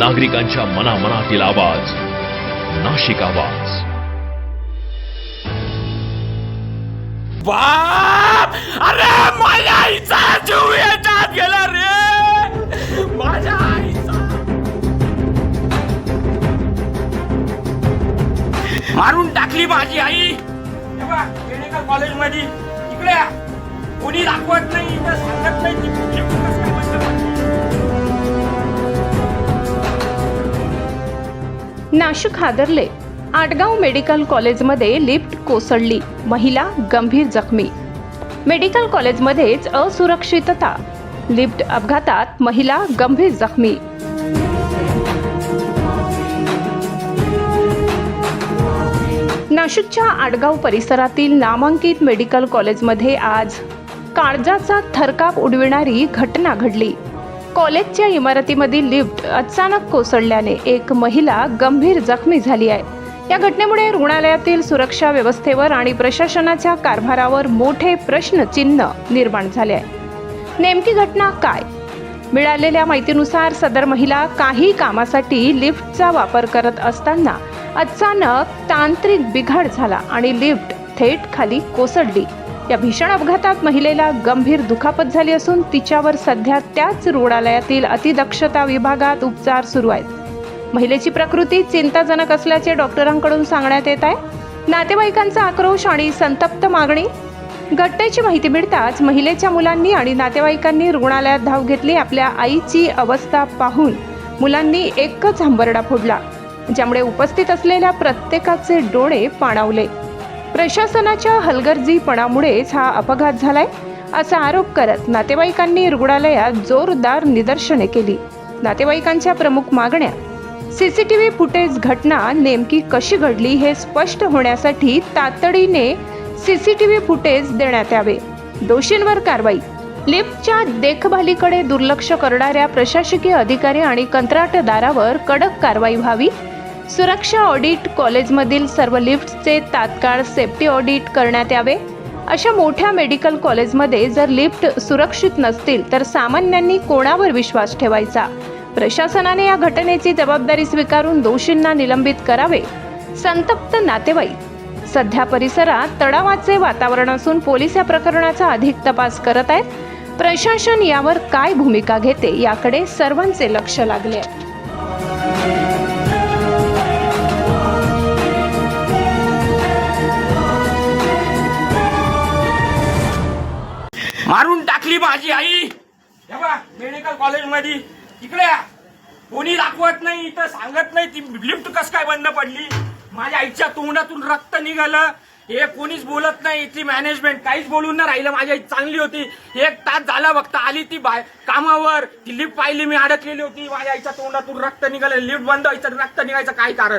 नागरिकांच्या मनामनातील आवाज, नाशिक आवाज. बाप, अरे माझ्या आईचा जीव याच्यात गेला रे, माझ्या आईचा. मारून टाकली माझी आई. तेव्हा मेडिकल कॉलेज मध्ये इकडे कोणी दाखवत नाही, इथं सांगत नाही. नाशिक हादरले. आटगाव मेडिकल कॉलेजमध्ये लिफ्ट कोसळली, महिला गंभीर जखमी. मेडिकल कॉलेजमध्येच असुरक्षितता, लिफ्ट अपघातात महिला गंभीर जखमी. नाशिकच्या आटगाव परिसरातील नामांकित मेडिकल कॉलेजमध्ये आज काळजाचा थरकाप उडविणारी घटना घडली. कॉलेजच्या इमारतीमधील लिफ्ट अचानक कोसळल्याने एक महिला गंभीर जखमी झाली आहे. या घटनेमुळे रुग्णालयातील सुरक्षा व्यवस्थेवर आणि प्रशासनाच्या कारभारावर मोठे प्रश्नचिन्ह निर्माण झाले आहे. नेमकी घटना काय? मिळालेल्या माहितीनुसार सदर महिला काही कामासाठी लिफ्टचा वापर करत असताना अचानक तांत्रिक बिघाड झाला आणि लिफ्ट थेट खाली कोसळली. या भीषण अपघातात महिलेला गंभीर दुखापत झाली असून तिच्यावर सध्या त्याच रुग्णालयातील अतिदक्षता विभागात उपचार सुरू आहेत. महिलेची प्रकृती चिंताजनक असल्याचे डॉक्टरांकडून सांगण्यात येत आहे. नातेवाईकांचा आक्रोश आणि संतप्त मागणी. घटनेची माहिती मिळताच महिलेच्या मुलांनी आणि नातेवाईकांनी रुग्णालयात धाव घेतली. आपल्या आईची अवस्था पाहून मुलांनी एकच हंबरडा फोडला, ज्यामुळे उपस्थित असलेल्या प्रत्येकाचे डोळे पाणावले. प्रशासनाच्या हलगर्जीपणामुळेच हा अपघात झालाय असा आरोप करत नातेवाईकांनी रुग्णालयात जोरदार निदर्शने केली. नातेवाईकांच्या प्रमुख मागण्या: सीसीटीव्ही फुटेज घटना नेमकी कशी घडली हे स्पष्ट होण्यासाठी तातडीने सीसीटीव्ही फुटेज देण्यात यावे. दोषींवर कारवाई. लिफ्टच्या देखभालीकडे दुर्लक्ष करणाऱ्या प्रशासकीय अधिकारी आणि कंत्राटदारावर कडक कारवाई व्हावी. सुरक्षा ऑडिट. कॉलेजमधील सर्व लिफ्टचे तात्काळ सेफ्टी ऑडिट करण्यात यावे. अशा मोठ्या मेडिकल कॉलेजमध्ये जर लिफ्ट सुरक्षित नसतील तर सामान्यांनी कोणावर विश्वास ठेवायचा? प्रशासनाने या घटनेची जबाबदारी स्वीकारून दोषींना निलंबित करावे. संतप्त नातेवाईक. सध्या परिसरात तणावाचे वातावरण असून पोलीस या प्रकरणाचा अधिक तपास करत आहेत. प्रशासन यावर काय भूमिका घेते याकडे सर्वांचे लक्ष लागले आहे. मारून टाकली माझी आई. तेव्हा मेडिकल कॉलेज मध्ये इकडे कोणी दाखवत नाही, इथं सांगत नाही. ती लिफ्ट कस काय बंद पडली, माझ्या आईच्या तोंडातून रक्त निघालं, हे कोणीच बोलत नाही. इथली मॅनेजमेंट काहीच बोलून नाही राहिलं. माझी आई चांगली होती. 1 तास झाला फक्त आली ती कामावर. ती लिफ्ट पाहिली, मी अडकलेली होती. माझ्या आईच्या तोंडातून रक्त निघालं. लिफ्ट बंद व्हायचं, रक्त निघायचं काय कारण?